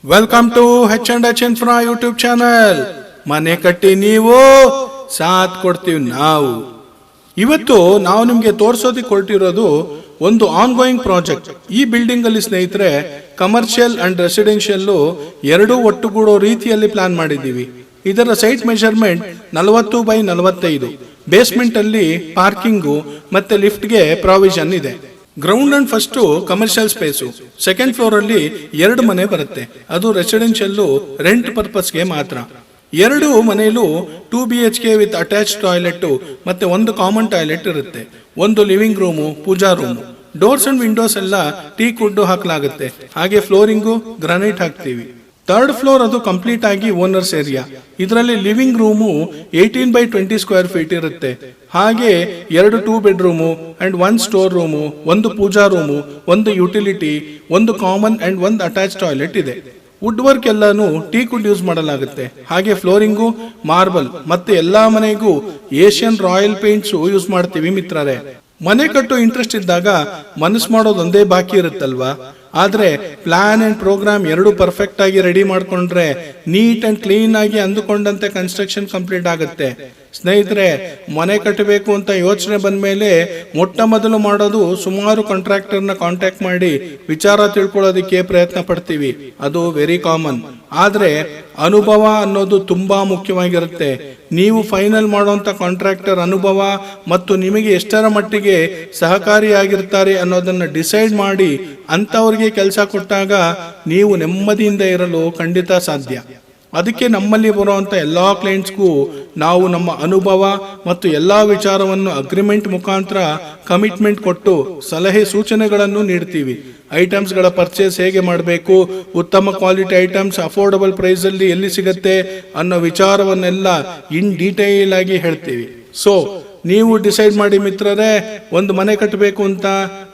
Welcome to H&H Infra YouTube channel. ಮನೆ ಕಟ್ಟಿ ನೀವು, ಸಾಥ್ ಕೊಡ್ತೀವಿ ನಾವು. ಇವತ್ತು ನಾವು ನಿಮಗೆ ತೋರಿಸೋದಕ್ಕೆ ಕೊಟ್ಟಿರೋದು ಒಂದು ಆನ್ ಗೋಯಿಂಗ್ ಪ್ರಾಜೆಕ್ಟ್. ಈ ಬಿಲ್ಡಿಂಗ್ ಅಲ್ಲಿ ಸ್ನೇಹಿತರೆ ಕಮರ್ಷಿಯಲ್ ಅಂಡ್ ರೆಸಿಡೆನ್ಷಿಯಲ್ ಎರಡೂ ಒಟ್ಟುಗೂಡೋ ರೀತಿಯಲ್ಲಿ ಪ್ಲಾನ್ ಮಾಡಿದ್ದೀವಿ. ಇದರ ಸೈಟ್ ಮೆಜರ್ಮೆಂಟ್ 40x45. ಬೇಸ್ಮೆಂಟ್ ಅಲ್ಲಿ ಪಾರ್ಕಿಂಗು ಮತ್ತೆ ಲಿಫ್ಟ್ಗೆ ಪ್ರಾವಿಷನ್ ಇದೆ. Ground and first commercial space, second floor ಅಲ್ಲಿ 2 ಮನೆ ಬರುತ್ತೆ. ಅದು ರೆಸಿಡೆನ್ಷಿಯಲ್ ರೆಂಟ್ ಪರ್ಪಸ್ಗೆ ಮಾತ್ರ. 2 ಮನೆಯಲ್ಲೂ 2 BHK ವಿತ್ ಅಟ್ಯಾಚ್ ಟಾಯ್ಲೆಟ್ ಮತ್ತೆ ಒಂದು ಕಾಮನ್ ಟಾಯ್ಲೆಟ್ ಇರುತ್ತೆ. ಒಂದು living room, puja room. Doors and windows ಎಲ್ಲ ಟೀಕ್ ವುಡ್ ಹಾಕಲಾಗುತ್ತೆ. ಹಾಗೆ ಫ್ಲೋರಿಂಗು ಗ್ರಾನೈಟ್ ಹಾಕ್ತೀವಿ. 3rd ಫ್ಲೋರ್ ಅದು ಕಂಪ್ಲೀಟ್ ಆಗಿ ಓನರ್ಸ್ ಏರಿಯಾ. ಇದರಲ್ಲಿ living room 18x20 square feet ಇರುತ್ತೆ. ಹಾಗೆ 2 2 ಬೆಡ್ರೂಮು ಅಂಡ್ 1 ಸ್ಟೋರ್ ರೂಮು, ಒಂದು ಪೂಜಾ ರೂಮು, ಒಂದು ಯುಟಿಲಿಟಿ, ಒಂದು ಕಾಮನ್ ಅಂಡ್ ಒಂದು ಅಟ್ಯಾಚ್ ಟಾಯ್ಲೆಟ್ ಇದೆ. ವುಡ್ ವರ್ಕ್ ಎಲ್ಲಾನು ಟೀಕ್ ವುಡ್ ಯೂಸ್ ಮಾಡಲಾಗುತ್ತೆ. ಹಾಗೆ ಫ್ಲೋರಿಂಗು ಮಾರ್ಬಲ್ ಮತ್ತೆ ಎಲ್ಲಾ ಮನೆಗೂ ಏಷ್ಯನ್ ರಾಯಲ್ ಪೇಂಟ್ಸ್ ಯೂಸ್ ಮಾಡ್ತೀವಿ ಮಿತ್ರರೇ. ಮನೆ ಕಟ್ಟೋ ಇಂಟ್ರೆಸ್ಟ್ ಇದ್ದಾಗ ಮನಸ್ಸು ಮಾಡೋದೊಂದೇ ಬಾಕಿ ಇರುತ್ತಲ್ವಾ. ಆದ್ರೆ ಪ್ಲಾನ್ ಅಂಡ್ ಪ್ರೋಗ್ರಾಮ್ ಎರಡು ಪರ್ಫೆಕ್ಟ್ ಆಗಿ ರೆಡಿ ಮಾಡ್ಕೊಂಡ್ರೆ ನೀಟ್ ಅಂಡ್ ಕ್ಲೀನ್ ಆಗಿ ಅಂದುಕೊಂಡಂತೆ ಕನ್ಸ್ಟ್ರಕ್ಷನ್ ಕಂಪ್ಲೀಟ್ ಆಗುತ್ತೆ. ಸ್ನೇಹಿತರೆ, ಮನೆ ಕಟ್ಟಬೇಕು ಅಂತ ಯೋಚನೆ ಬಂದ್ಮೇಲೆ ಮೊಟ್ಟ ಮೊದಲು ಮಾಡೋದು ಸುಮಾರು ಕಾಂಟ್ರಾಕ್ಟರ್ನ ಕಾಂಟ್ಯಾಕ್ಟ್ ಮಾಡಿ ವಿಚಾರ ತಿಳ್ಕೊಳ್ಳೋದಕ್ಕೆ ಪ್ರಯತ್ನ ಪಡ್ತೀವಿ. ಅದು ವೆರಿ ಕಾಮನ್. ಆದ್ರೆ ಅನುಭವ ಅನ್ನೋದು ತುಂಬಾ ಮುಖ್ಯವಾಗಿರುತ್ತೆ. ನೀವು ಫೈನಲ್ ಮಾಡುವಂತ ಕಾಂಟ್ರಾಕ್ಟರ್ ಅನುಭವ ಮತ್ತು ನಿಮಗೆ ಎಷ್ಟರ ಮಟ್ಟಿಗೆ ಸಹಕಾರಿಯಾಗಿರ್ತಾರೆ ಅನ್ನೋದನ್ನ ಡಿಸೈಡ್ ಮಾಡಿ ಅಂತವ್ರಿಗೆ ಕೆಲಸ ಕೊಟ್ಟಾಗ ನೀವು ನೆಮ್ಮದಿಯಿಂದ ಇರಲು ಖಂಡಿತ ಸಾಧ್ಯ. ಅದಕ್ಕೆ ನಮ್ಮಲ್ಲಿ ಬರುವಂತ ಎಲ್ಲಾ ಕ್ಲೈಂಟ್ಸ್ಗೂ ನಾವು ನಮ್ಮ ಅನುಭವ ಮತ್ತು ಎಲ್ಲಾ ವಿಚಾರವನ್ನು ಅಗ್ರಿಮೆಂಟ್ ಮುಖಾಂತರ ಕಮಿಟ್ಮೆಂಟ್ ಕೊಟ್ಟು ಸಲಹೆ ಸೂಚನೆಗಳನ್ನು ನೀಡ್ತೀವಿ. ಐಟಮ್ಸ್ ಗಳ ಪರ್ಚೇಸ್ ಹೇಗೆ ಮಾಡಬೇಕು, ಉತ್ತಮ ಕ್ವಾಲಿಟಿ ಐಟಮ್ಸ್ ಅಫೋರ್ಡಬಲ್ ಪ್ರೈಸ್ ಅಲ್ಲಿ ಎಲ್ಲಿ ಸಿಗುತ್ತೆ ಅನ್ನೋ ವಿಚಾರವನ್ನೆಲ್ಲ ಇನ್ ಡೀಟೇಲ್ ಆಗಿ ಹೇಳ್ತೀವಿ. ಸೊ ನೀವು ಡಿಸೈಡ್ ಮಾಡಿ ಮಿತ್ರರೇ, ಒಂದು ಮನೆ ಕಟ್ಟಬೇಕು ಅಂತ.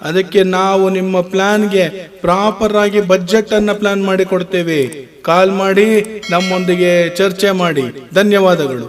ಅದಕ್ಕೆ ನಾವು ನಿಮ್ಮ ಪ್ಲಾನ್ಗೆ ಪ್ರಾಪರ್ ಆಗಿ ಬಜೆಟ್ ಅನ್ನ ಪ್ಲಾನ್ ಮಾಡಿ ಕೊಡ್ತೇವೆ. ಕಾಲ್ ಮಾಡಿ ನಮ್ಮೊಂದಿಗೆ ಚರ್ಚೆ ಮಾಡಿ. ಧನ್ಯವಾದಗಳು.